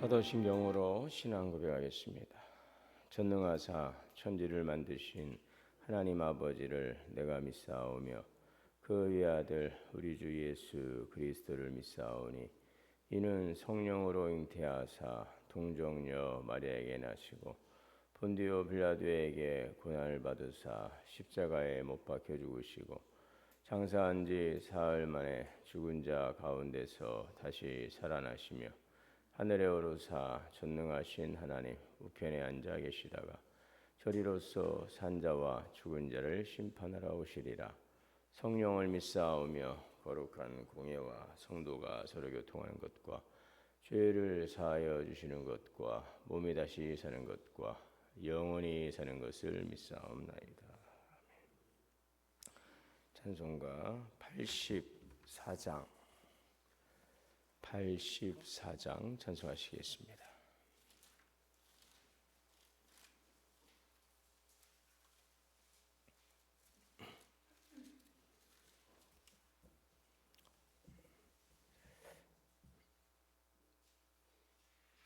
사도신경으로 신앙 고백하겠습니다. 전능하사 천지를 만드신 하나님 아버지를 내가 믿사오며 그 외아들 우리 주 예수 그리스도를 믿사오니 이는 성령으로 잉태하사 동정녀 마리아에게 나시고 본디오 빌라도에게 고난을 받으사 십자가에 못 박혀 죽으시고 장사한 지 사흘 만에 죽은 자 가운데서 다시 살아나시며 하늘에 오르사 전능하신 하나님 우편에 앉아 계시다가 저리로서 산자와 죽은 자를 심판하러 오시리라. 성령을 믿사오며 거룩한 공예와 성도가 서로 교통하는 것과 죄를 사하여 주시는 것과 몸이 다시 사는 것과 영원히 사는 것을 믿사옵나이다. 찬송가 84장 찬송하시겠습니다.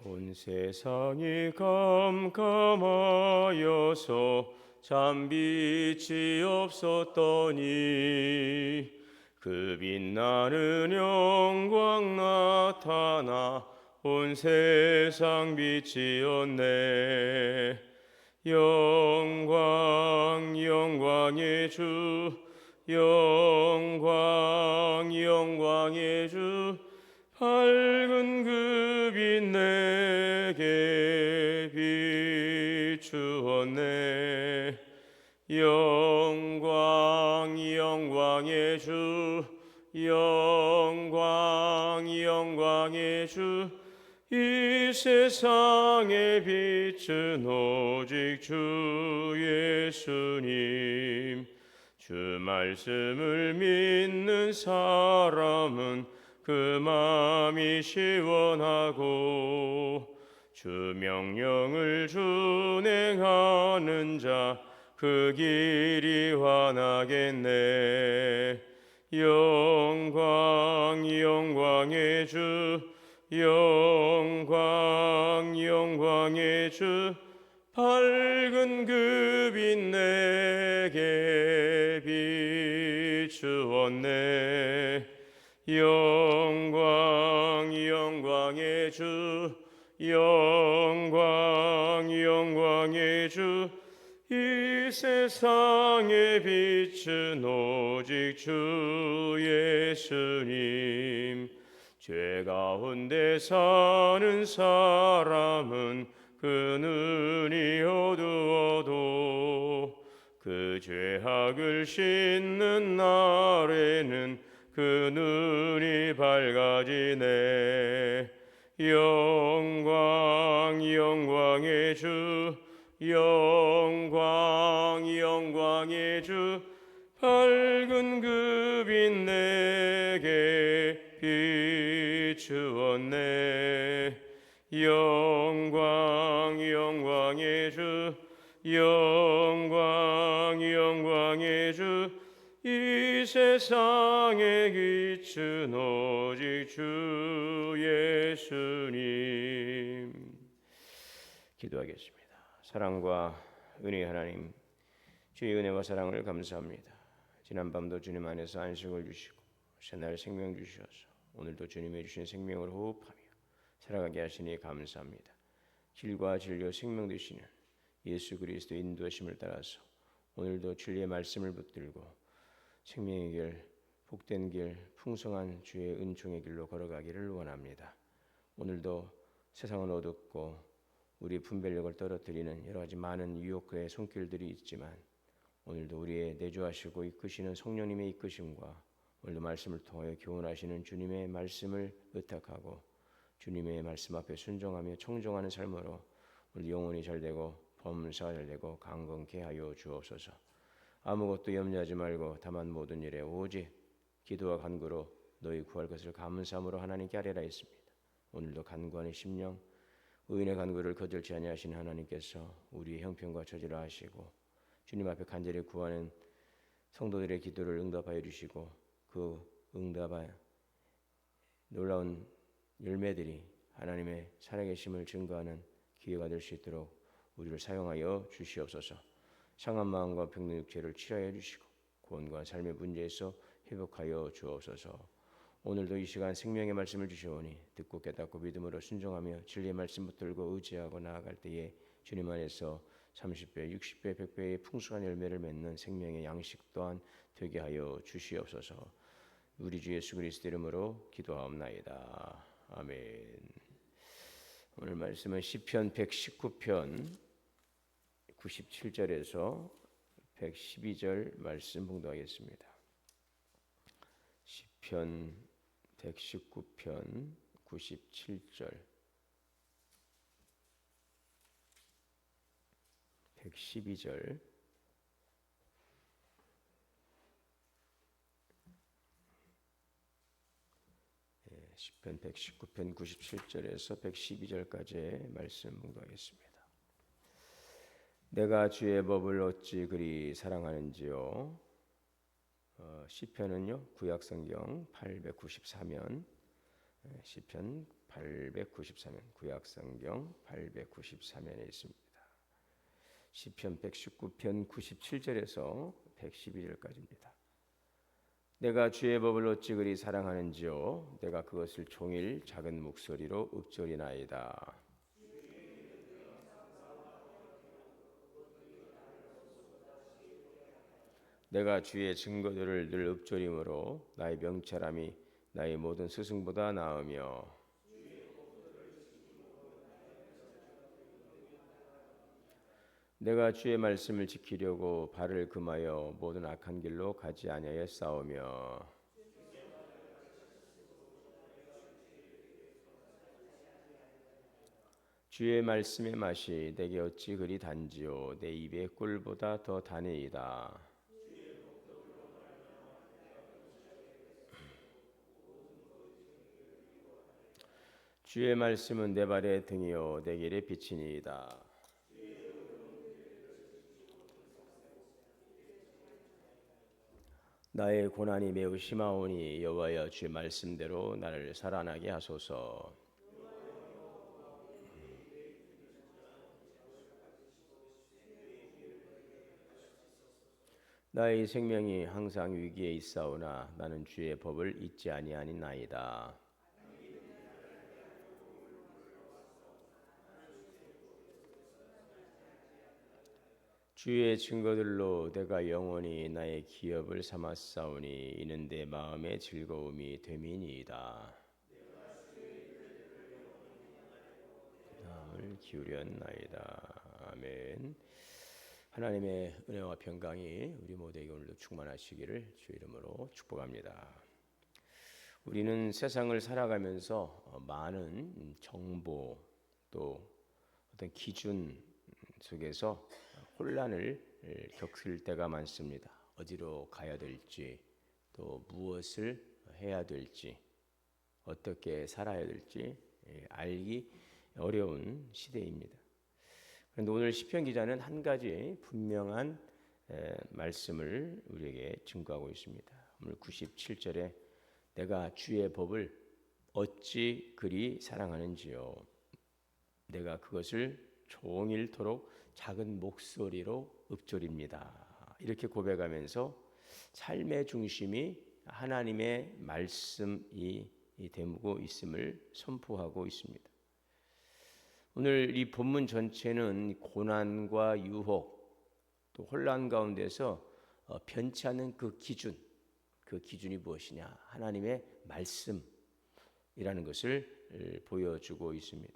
온 세상이 깜깜하여서 잠빛이 없었더니 그 빛나는 영광 나타나 온 세상 빛이었네. 영광의 주, 영광의 주, 밝은 그 빛 내게 비추었네. 영광의 주, 영광의 주, 이 세상의 빛은 오직 주 예수님. 주 말씀을 믿는 사람은 그 마음이 시원하고 주 명령을 준행하는 자 그 길이 환하겠네. 영광의 주, 영광의 주, 밝은 그 빛 내게 비추었네. 영광의 주, 영광의 주, 이 세상의 빛은 오직 주 예수님. 죄 가운데 사는 사람은 그 눈이 어두워도 그 죄악을 씻는 날에는 그 눈이 밝아지네. 영광의 주, 영광의 주, 밝은 그 빛 내게 비추었네. 영광의 주, 영광의 주, 이 세상의 빛은 오직 주 예수님. 기도하겠습니다. 사랑과 은혜의 하나님, 주의 은혜와 사랑을 감사합니다. 지난밤도 주님 안에서 안식을 주시고 새날 생명 주셔서 오늘도 주님이 주신 생명을 호흡하며 살아가게 하시니 감사합니다. 길과 진리와 생명 되시는 예수 그리스도의 인도하심을 따라서 오늘도 진리의 말씀을 붙들고 생명의 길, 복된 길, 풍성한 주의 은총의 길로 걸어가기를 원합니다. 오늘도 세상은 어둡고 우리 분별력을 떨어뜨리는 여러 가지 많은 유혹의 손길들이 있지만 오늘도 우리의 내주하시고 이끄시는 성령님의 이끄심과 오늘도 말씀을 통하여 교훈하시는 주님의 말씀을 의탁하고 주님의 말씀 앞에 순종하며 청종하는 삶으로 오늘 영혼이 잘되고 범사가 잘되고 강건케 하여 주옵소서. 아무것도 염려하지 말고 다만 모든 일에 오직 기도와 간구로 너희 구할 것을 감사함으로 하나님께 아뢰라 했습니다. 오늘도 간구하는 심령, 의인의 간구를 거절치 아니하신 하나님께서 우리의 형편과 처지를 아시고 주님 앞에 간절히 구하는 성도들의 기도를 응답하여 주시고 그 응답에 놀라운 열매들이 하나님의 살아계심을 증거하는 기회가 될 수 있도록 우리를 사용하여 주시옵소서. 상한 마음과 병든 육체를 치료하여 주시고 구원과 삶의 문제에서 회복하여 주옵소서. 오늘도 이 시간 생명의 말씀을 주시오니 듣고 깨닫고 믿음으로 순종하며 진리의 말씀 붙들고 의지하고 나아갈 때에 주님 안에서 30배, 60배, 100배의 풍성한 열매를 맺는 생명의 양식 또한 되게 하여 주시옵소서. 우리 주 예수 그리스도 이름으로 기도하옵나이다. 아멘. 오늘 말씀은 시편 119편 97절에서 112절 말씀 봉독하겠습니다. 시편 119편 97절 112절 시편 119편 97절에서 112절까지의 말씀 봉독하겠습니다. 내가 주의 법을 어찌 그리 사랑하는지요. 시편은요 구약성경 894면 시편 894면 구약성경 894면에 있습니다. 시편 119편 97절에서 112절까지입니다. 내가 주의 법을 어찌 그리 사랑하는지요. 내가 그것을 종일 작은 목소리로 읊조리나이다. 내가 주의 증거들을 늘 읊조림으로 나의 명철함이 나의 모든 스승보다 나으며 내가 주의 말씀을 지키려고 발을 금하여 모든 악한 길로 가지 아니하였사오며 주의 말씀의 맛이 내게 어찌 그리 단지요 내 입의 꿀보다 더 다니이다. 주의 말씀은 내 발의 등이요 내 길의 빛이니이다. 나의 고난이 매우 심하오니 여호와여 주의 말씀대로 나를 살아나게 하소서. 나의 생명이 항상 위기에 있사오나 나는 주의 법을 잊지 아니하니나이다. 주의 증거들로 내가 영원히 나의 기업을 삼았사오니 이는 내 마음의 즐거움이 됨이니이다. 마음을 기울였나이다. 아멘. 하나님의 은혜와 평강이 우리 모두에게 오늘도 충만하시기를 주 이름으로 축복합니다. 우리는 세상을 살아가면서 많은 정보 또 어떤 기준 속에서 혼란을 겪을 때가 많습니다. 어디로 가야 될지, 또 무엇을 해야 될지, 어떻게 살아야 될지 알기 어려운 시대입니다. 그런데 오늘 시편 기자는 한 가지 분명한 말씀을 우리에게 증거하고 있습니다. 오늘 97절에 내가 주의 법을 어찌 그리 사랑하는지요. 내가 그것을 종일토록 작은 목소리로 읊조립니다. 이렇게 고백하면서 삶의 중심이 하나님의 말씀이 되고 있음을 선포하고 있습니다. 오늘 이 본문 전체는 고난과 유혹 또 혼란 가운데서 변치 않는 그 기준이 무엇이냐? 하나님의 말씀이라는 것을 보여주고 있습니다.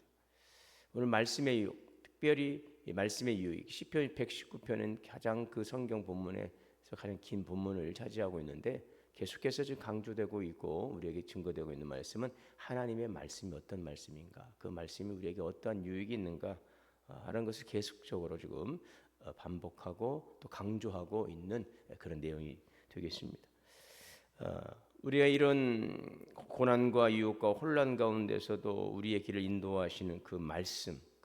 오늘 말씀의 유혹, 특별히 말씀의 유익, 시편 119편은 가장 그 성경 본문에서 가장 긴 본문을 차지하고 있는데 계속해서 지금 강조되고 있고 우리에게 증거되고 있는 말씀은 하나님의 말씀이 어떤 말씀인가, 그 말씀이 우리에게 어떠한 유익이 있는가 하는 것을 계속적으로 지금 반복하고 또 강조하고 있는 그런 내용이 되겠습니다. 우리가 이런 고난과 유혹과 혼란 가운데서도 우리의 길을 인도하시는 그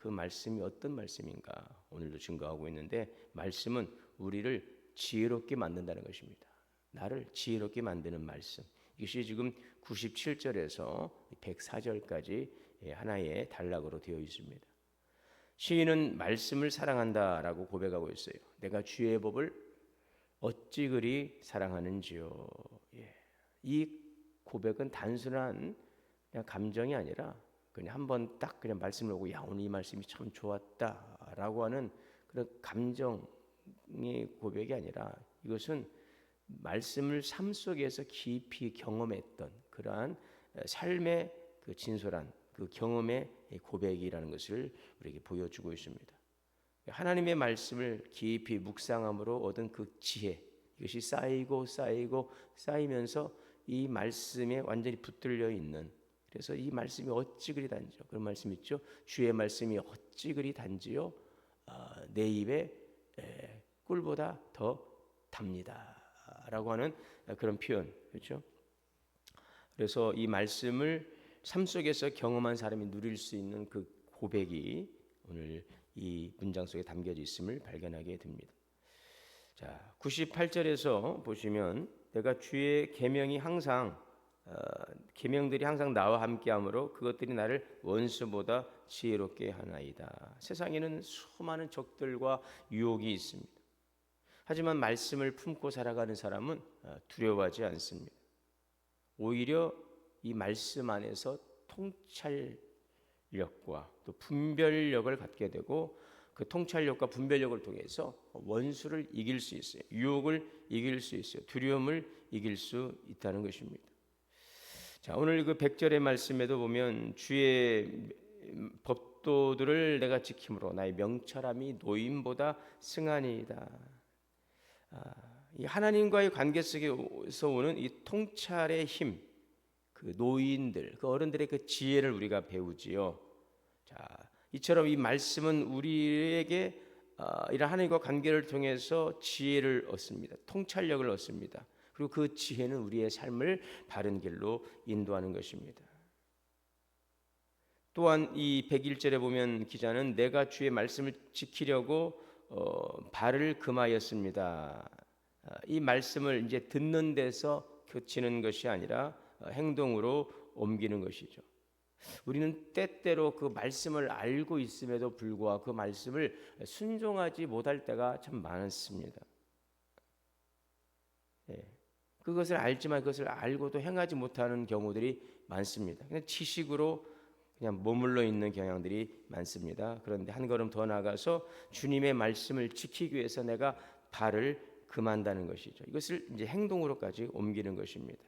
말씀이 어떤 말씀인가 오늘도 증거하고 있는데 말씀은 우리를 지혜롭게 만든다는 것입니다. 나를 지혜롭게 만드는 말씀. 이것이 지금 97절에서 104절까지 하나의 단락으로 되어 있습니다. 시인은 말씀을 사랑한다라고 고백하고 있어요. 내가 주의 법을 어찌 그리 사랑하는지요. 이 고백은 단순한 그냥 감정이 아니라 그냥 한번 딱 그냥 말씀을 보고 야 오늘 이 말씀이 참 좋았다라고 하는 그런 감정의 고백이 아니라 이것은 말씀을 삶 속에서 깊이 경험했던 그러한 삶의 그 진솔한 그 경험의 고백이라는 것을 우리에게 보여주고 있습니다. 하나님의 말씀을 깊이 묵상함으로 얻은 그 지혜, 이것이 쌓이면서 이 말씀에 완전히 붙들려 있는, 그래서 이 말씀이 어찌 그리 단지요, 그런 말씀 있죠. 주의 말씀이 어찌 그리 단지요, 내 입에 꿀보다 더 답니다 라고 하는 그런 표현, 그렇죠. 그래서 이 말씀을 삶 속에서 경험한 사람이 누릴 수 있는 그 고백이 오늘 이 문장 속에 담겨져 있음을 발견하게 됩니다. 자, 98절에서 보시면 내가 주의 계명이 항상 계명들이 항상 나와 함께하므로 그것들이 나를 원수보다 지혜롭게 하나이다. 세상에는 수많은 적들과 유혹이 있습니다. 하지만 말씀을 품고 살아가는 사람은 두려워하지 않습니다. 오히려 이 말씀 안에서 통찰력과 또 분별력을 갖게 되고 그 통찰력과 분별력을 통해서 원수를 이길 수 있어요. 유혹을 이길 수 있어요. 두려움을 이길 수 있다는 것입니다. 자, 오늘 그 100절의 말씀에도 보면 주의 법도들을 내가 지킴으로 나의 명철함이 노임보다 승하니이다. 이 하나님과의 관계 속에서 오는 이 통찰의 힘, 그 노인들, 그 어른들의 그 지혜를 우리가 배우지요. 자, 이처럼 이 말씀은 우리에게 이런 하나님과 관계를 통해서 지혜를 얻습니다. 통찰력을 얻습니다. 그리고 그 지혜는 우리의 삶을 바른 길로 인도하는 것입니다. 또한 이 101절에 보면 기자는 내가 주의 말씀을 지키려고 발을 금하였습니다. 이 말씀을 이제 듣는 데서 그치는 것이 아니라 행동으로 옮기는 것이죠. 우리는 때때로 그 말씀을 알고 있음에도 불구하고 그 말씀을 순종하지 못할 때가 참 많습니다. 그것을 알지만 그것을 알고도 행하지 못하는 경우들이 많습니다. 그냥 지식으로 그냥 머물러 있는 경향들이 많습니다. 그런데 한 걸음 더 나아가서 주님의 말씀을 지키기 위해서 내가 발을 금한다는 것이죠. 이것을 이제 행동으로까지 옮기는 것입니다.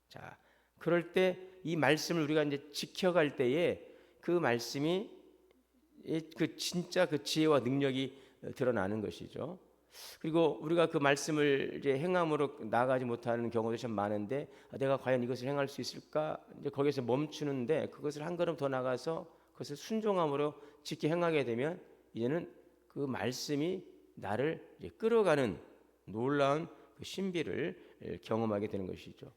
자, 그럴 때 이 말씀을 우리가 이제 지켜갈 때에 그 말씀이 그 진짜 그 지혜와 능력이 드러나는 것이죠. 그리고 우리가 그 말씀을 이제 행함으로 나아가지 못하는 경우도 참 많은데 내가 과연 이것을 행할 수 있을까? 이제 거기서 멈추는데 그것을 한 걸음 더 나가서 그것을 순종함으로 지켜 행하게 되면 이제는 그 말씀이 나를 이제 끌어가는 놀라운 그 신비를 경험하게 되는 것이죠.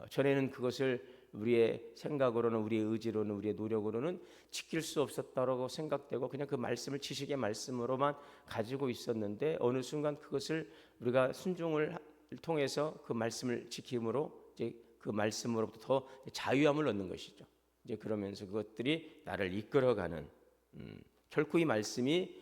전에는 그것을 우리의 생각으로는 우리의 의지로는 우리의 노력으로는 지킬 수 없었다고 생각되고 그냥 그 말씀을 지식의 말씀으로만 가지고 있었는데 어느 순간 그것을 우리가 순종을 통해서 그 말씀을 지킴으로 이제 그 말씀으로부터 더 자유함을 얻는 것이죠. 이제 그러면서 그것들이 나를 이끌어가는 결코 이 말씀이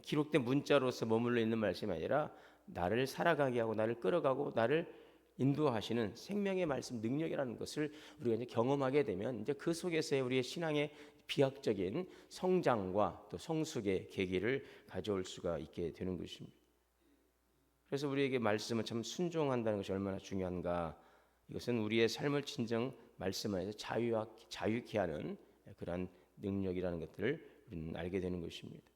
기록된 문자로서 머물러 있는 말씀이 아니라 나를 살아가게 하고 나를 끌어가고 나를 인도하시는 생명의 말씀 능력이라는 것을 우리가 이제 경험하게 되면 이제 그 속에서의 우리의 신앙의 비약적인 성장과 또 성숙의 계기를 가져올 수가 있게 되는 것입니다. 그래서 우리에게 말씀을 참 순종한다는 것이 얼마나 중요한가. 이것은 우리의 삶을 진정 말씀 안에서 자유케 하는 그러한 능력이라는 것들을 우리는 알게 되는 것입니다.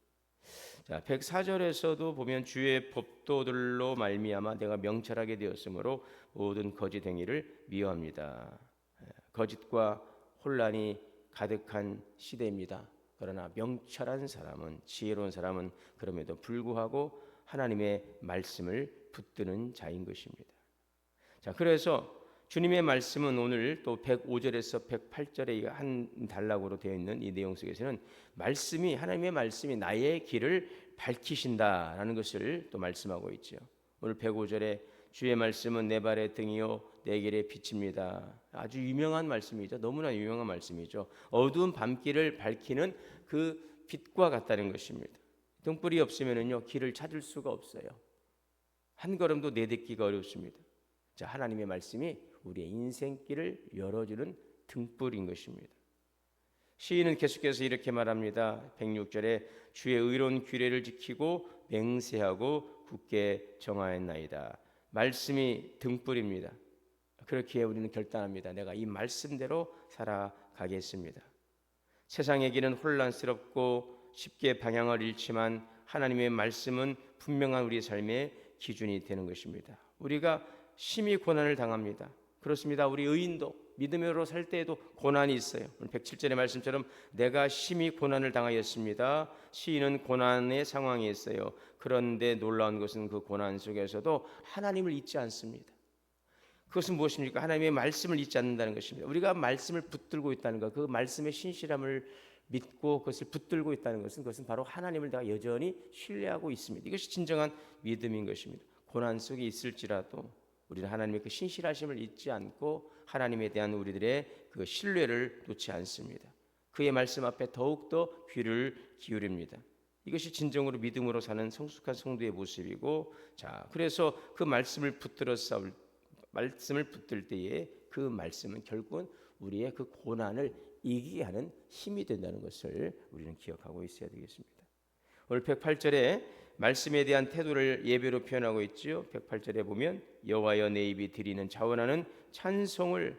자, 104절에서도 보면 주의 법도들로 말미암아 내가 명철하게 되었으므로 모든 거짓 행위를 미워합니다. 거짓과 혼란이 가득한 시대입니다. 그러나 명철한 사람은, 지혜로운 사람은 그럼에도 불구하고 하나님의 말씀을 붙드는 자인 것입니다. 자, 그래서 주님의 말씀은 오늘 또 105절에서 108절의 한 단락으로 되어 있는 이 내용 속에서는 말씀이, 하나님의 말씀이 나의 길을 밝히신다라는 것을 또 말씀하고 있죠. 오늘 105절에 주의 말씀은 내 발의 등이요 내 길의 빛입니다. 아주 유명한 말씀이죠. 너무나 유명한 말씀이죠. 어두운 밤길을 밝히는 그 빛과 같다는 것입니다. 등불이 없으면은요 길을 찾을 수가 없어요. 한 걸음도 내딛기가 어렵습니다. 자, 하나님의 말씀이 우리의 인생길을 열어주는 등불인 것입니다. 시인은 계속해서 이렇게 말합니다. 106절에 주의 의로운 규례를 지키고 맹세하고 굳게 정하였나이다. 말씀이 등불입니다. 그렇기에 우리는 결단합니다. 내가 이 말씀대로 살아가겠습니다. 세상의 길은 혼란스럽고 쉽게 방향을 잃지만 하나님의 말씀은 분명한 우리의 삶의 기준이 되는 것입니다. 우리가 심히 고난을 당합니다. 그렇습니다. 우리 의인도 믿음으로 살 때에도 고난이 있어요. 107절의 말씀처럼 내가 심히 고난을 당하였습니다. 시인은 고난의 상황에 있어요. 그런데 놀라운 것은 그 고난 속에서도 하나님을 잊지 않습니다. 그것은 무엇입니까? 하나님의 말씀을 잊지 않는다는 것입니다. 우리가 말씀을 붙들고 있다는 것, 그 말씀의 신실함을 믿고 그것을 붙들고 있다는 것은 그것은 바로 하나님을 내가 여전히 신뢰하고 있습니다. 이것이 진정한 믿음인 것입니다. 고난 속에 있을지라도 우리는 하나님의 그 신실하심을 잊지 않고 하나님에 대한 우리들의 그 신뢰를 놓지 않습니다. 그의 말씀 앞에 더욱더 귀를 기울입니다. 이것이 진정으로 믿음으로 사는 성숙한 성도의 모습이고, 자, 그래서 그 말씀을 말씀을 붙들 때에 그 말씀은 결국은 우리의 그 고난을 이기게 하는 힘이 된다는 것을 우리는 기억하고 있어야 되겠습니다. 오늘 108절에 말씀에 대한 태도를 예배로 표현하고 있지요. 108절에 보면 여호와여 내 입이 드리는 자원하는 찬송을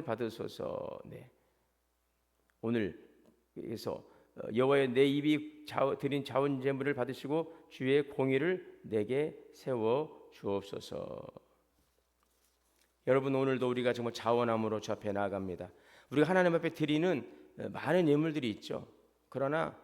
받으소서. 네. 오늘 그래서 여호와여 내 입이 드린 자원 제물을 받으시고 주의 공의를 내게 세워 주옵소서. 여러분, 오늘도 우리가 정말 자원함으로 주 앞에 나아갑니다. 우리가 하나님 앞에 드리는 많은 예물들이 있죠. 그러나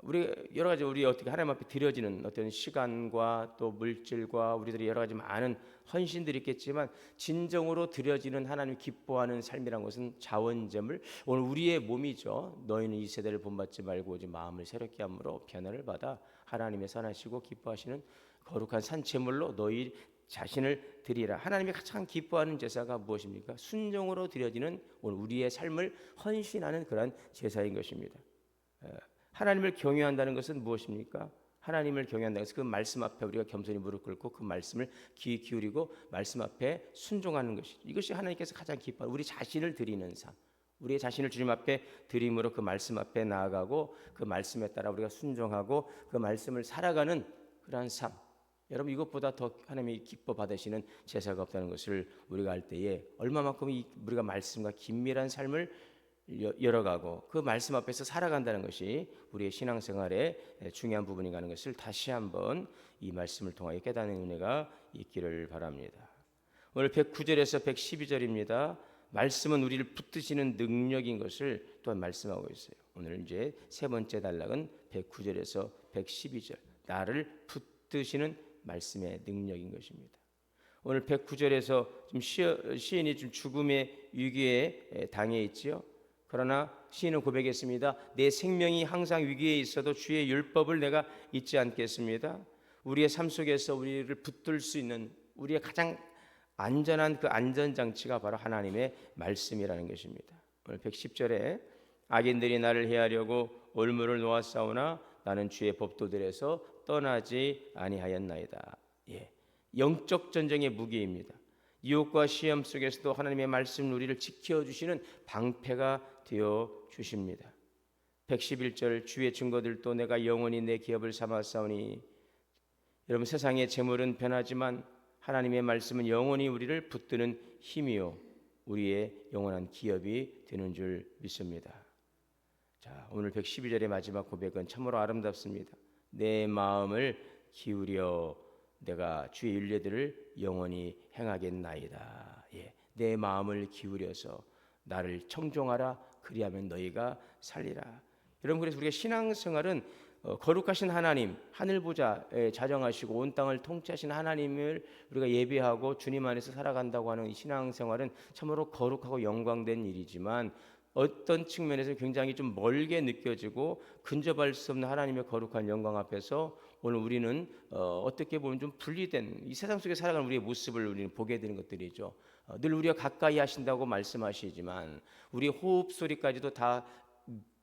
우리 여러 가지 우리 어떻게 하나님 앞에 드려지는 어떤 시간과 또 물질과 우리들이 여러 가지 많은 헌신들이 있겠지만 진정으로 드려지는 하나님 기뻐하는 삶이란 것은 자원제물, 오늘 우리의 몸이죠. 너희는 이 세대를 본받지 말고 오직 마음을 새롭게 함으로 변화를 받아 하나님의 선하시고 기뻐하시는 거룩한 산제물로 너희 자신을 드리라. 하나님이 가장 기뻐하는 제사가 무엇입니까? 순종으로 드려지는 오늘 우리의 삶을 헌신하는 그런 제사인 것입니다. 하나님을 경외한다는 것은 무엇입니까? 하나님을 경외한다는 것은 그 말씀 앞에 우리가 겸손히 무릎 꿇고 그 말씀을 귀 기울이고 말씀 앞에 순종하는 것이죠. 이것이 하나님께서 가장 기뻐하는 우리 자신을 드리는 삶, 우리의 자신을 주님 앞에 드림으로 그 말씀 앞에 나아가고 그 말씀에 따라 우리가 순종하고 그 말씀을 살아가는 그러한 삶. 여러분, 이것보다 더 하나님이 기뻐 받으시는 제사가 없다는 것을 우리가 알 때에 얼마만큼 우리가 말씀과 긴밀한 삶을 열어가고 그 말씀 앞에서 살아간다는 것이 우리의 신앙생활의 중요한 부분인가 하는 것을 다시 한번 이 말씀을 통하여 깨닫는 은혜가 있기를 바랍니다. 오늘 109절에서 112절입니다. 말씀은 우리를 붙드시는 능력인 것을 또한 말씀하고 있어요. 오늘 이제 세 번째 단락은 109절에서 112절, 나를 붙드시는 말씀의 능력인 것입니다. 오늘 109절에서 시인이 좀 죽음의 위기에 당해 있지요. 그러나 시인은 고백했습니다. 내 생명이 항상 위기에 있어도 주의 율법을 내가 잊지 않겠습니다. 우리의 삶 속에서 우리를 붙들 수 있는 우리의 가장 안전한 그 안전장치가 바로 하나님의 말씀이라는 것입니다. 오늘 110절에 악인들이 나를 해하려고 올무를 놓았사오나 나는 주의 법도들에서 떠나지 아니하였나이다. 예, 영적 전쟁의 무기입니다. 유혹과 시험 속에서도 하나님의 말씀 우리를 지켜주시는 방패가 되어 주십니다. 111절 주의 증거들도 내가 영원히 내 기업을 삼았사오니. 여러분, 세상의 재물은 변하지만 하나님의 말씀은 영원히 우리를 붙드는 힘이요 우리의 영원한 기업이 되는 줄 믿습니다. 자, 오늘 112절의 마지막 고백은 참으로 아름답습니다. 내 마음을 기울여 내가 주의 율례들을 영원히 행하겠나이다. 예, 내 마음을 기울여서 나를 청종하라. 그리하면 너희가 살리라. 여러분, 그래서 우리가 신앙생활은 거룩하신 하나님, 하늘 보좌에 자정하시고 온 땅을 통치하신 하나님을 우리가 예배하고 주님 안에서 살아간다고 하는 이 신앙생활은 참으로 거룩하고 영광된 일이지만 어떤 측면에서 굉장히 좀 멀게 느껴지고 근접할 수 없는 하나님의 거룩한 영광 앞에서 오늘 우리는 어떻게 보면 좀 분리된 이 세상 속에 살아가는 우리의 모습을 우리는 보게 되는 것들이죠. 늘 우리가 가까이 하신다고 말씀하시지만 우리의 호흡 소리까지도 다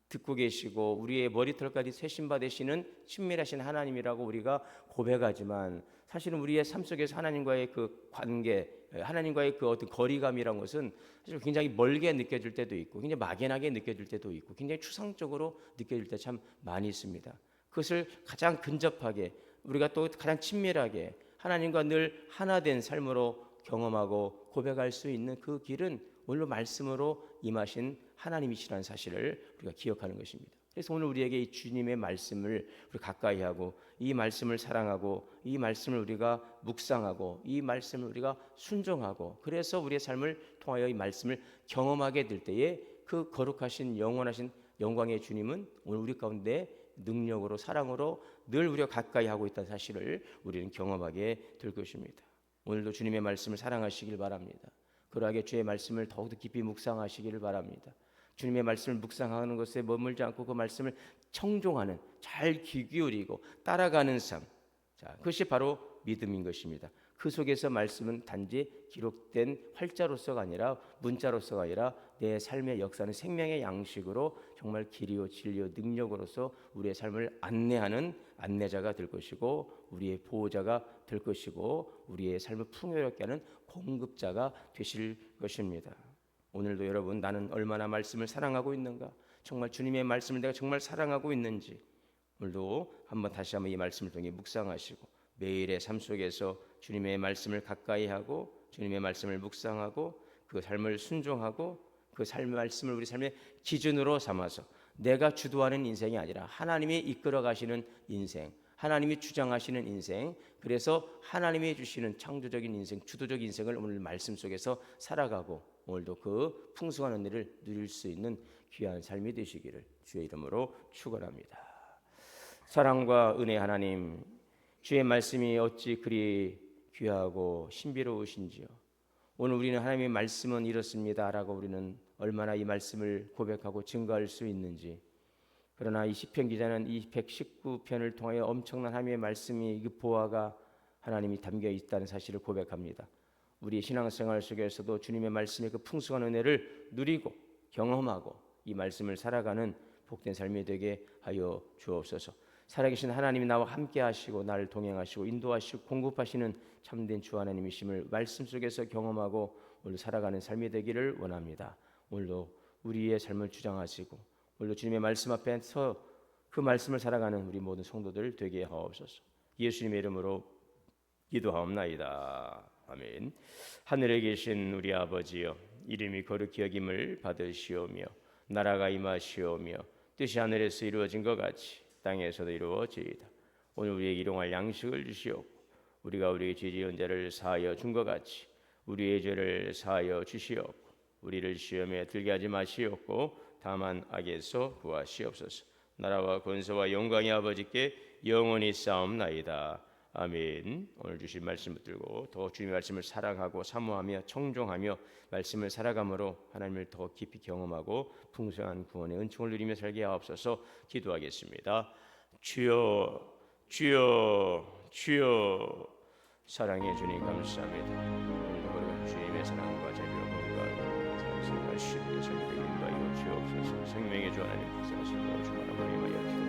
듣고 계시고 우리의 머리털까지 세심 받으시는 친밀하신 하나님이라고 우리가 고백하지만 사실은 우리의 삶 속에서 하나님과의 그 관계, 하나님과의 그 어떤 거리감이란 것은 사실 굉장히 멀게 느껴질 때도 있고 굉장히 막연하게 느껴질 때도 있고 굉장히 추상적으로 느껴질 때 참 많이 있습니다. 그것을 가장 근접하게 우리가 또 가장 친밀하게 하나님과 늘 하나 된 삶으로 경험하고 고백할 수 있는 그 길은 오늘로 말씀으로 임하신 하나님이시라는 사실을 우리가 기억하는 것입니다. 그래서 오늘 우리에게 이 주님의 말씀을 우리 가까이 하고 이 말씀을 사랑하고 이 말씀을 우리가 묵상하고 이 말씀을 우리가 순종하고 그래서 우리의 삶을 통하여 이 말씀을 경험하게 될 때에 그 거룩하신 영원하신 영광의 주님은 오늘 우리 가운데 능력으로 사랑으로 늘 우리가 가까이 하고 있다는 사실을 우리는 경험하게 될 것입니다. 오늘도 주님의 말씀을 사랑하시길 바랍니다. 그러하게 주의 말씀을 더욱더 깊이 묵상하시기를 바랍니다. 주님의 말씀을 묵상하는 것에 머물지 않고 그 말씀을 청종하는 잘 귀 기울이고 따라가는 삶, 자, 그것이 바로 믿음인 것입니다. 그 속에서 말씀은 단지 기록된 활자로서가 아니라 문자로서가 아니라 내 삶의 역사는 생명의 양식으로 정말 길이요 진리요 능력으로서 우리의 삶을 안내하는 안내자가 될 것이고 우리의 보호자가 될 것이고 우리의 삶을 풍요롭게 하는 공급자가 되실 것입니다. 오늘도 여러분 나는 얼마나 말씀을 사랑하고 있는가, 정말 주님의 말씀을 내가 정말 사랑하고 있는지 오늘도 다시 한번 이 말씀을 통해 묵상하시고 매일의 삶 속에서 주님의 말씀을 가까이 하고 주님의 말씀을 묵상하고 그 삶을 순종하고 그 삶의 말씀을 우리 삶의 기준으로 삼아서 내가 주도하는 인생이 아니라 하나님이 이끌어 가시는 인생, 하나님이 주장하시는 인생, 그래서 하나님이 주시는 창조적인 인생, 주도적 인생을 오늘 말씀 속에서 살아가고 오늘도 그 풍성한 은혜를 누릴 수 있는 귀한 삶이 되시기를 주의 이름으로 축원합니다. 사랑과 은혜 하나님, 주의 말씀이 어찌 그리 귀하고 신비로우신지요. 오늘 우리는 하나님의 말씀은 이렇습니다라고 우리는 얼마나 이 말씀을 고백하고 증거할 수 있는지. 그러나 이 시편 기자는 이 119편을 통하여 엄청난 하나님의 말씀이 그 보화가 하나님이 담겨 있다는 사실을 고백합니다. 우리 신앙생활 속에서도 주님의 말씀의 그 풍성한 은혜를 누리고 경험하고 이 말씀을 살아가는 복된 삶이 되게 하여 주옵소서. 살아계신 하나님이 나와 함께 하시고 나를 동행하시고 인도하시고 공급하시는 참된 주 하나님이심을 말씀 속에서 경험하고 오늘 살아가는 삶이 되기를 원합니다. 오늘도 우리의 삶을 주장하시고 오늘도 주님의 말씀 앞에서 그 말씀을 살아가는 우리 모든 성도들 되게 하옵소서. 예수님의 이름으로 기도하옵나이다. 아멘. 하늘에 계신 우리 아버지여, 이름이 거룩히 여김을 받으시오며 나라가 임하시오며 뜻이 하늘에서 이루어진 것 같이 땅에서도 이루어지이다. 오늘 우리에게 일용할 양식을 주시옵고 우리가 우리의 죄 지은 자를 사하여 준 것 같이 우리의 죄를 사하여 주시옵고 우리를 시험에 들게 하지 마시옵고 다만 악에서 구하시옵소서. 나라와 권세와 영광이 아버지께 영원히 싸움나이다. 아멘. 오늘 주신 말씀 붙들고 더 주님의 말씀을 사랑하고 사모하며 청종하며 말씀을 살아감으로 하나님을 더 깊이 경험하고 풍성한 구원의 은총을 누리며 살게 하옵소서. 기도하겠습니다. 주여 주여 주여. 사랑의 주님 감사합니다. 오늘도 주님의 사랑과 자비와 건강 생활 쉽게 살게 인도하여 주옵소서. 생명의 주 하나님 역사하시고 주만 아버지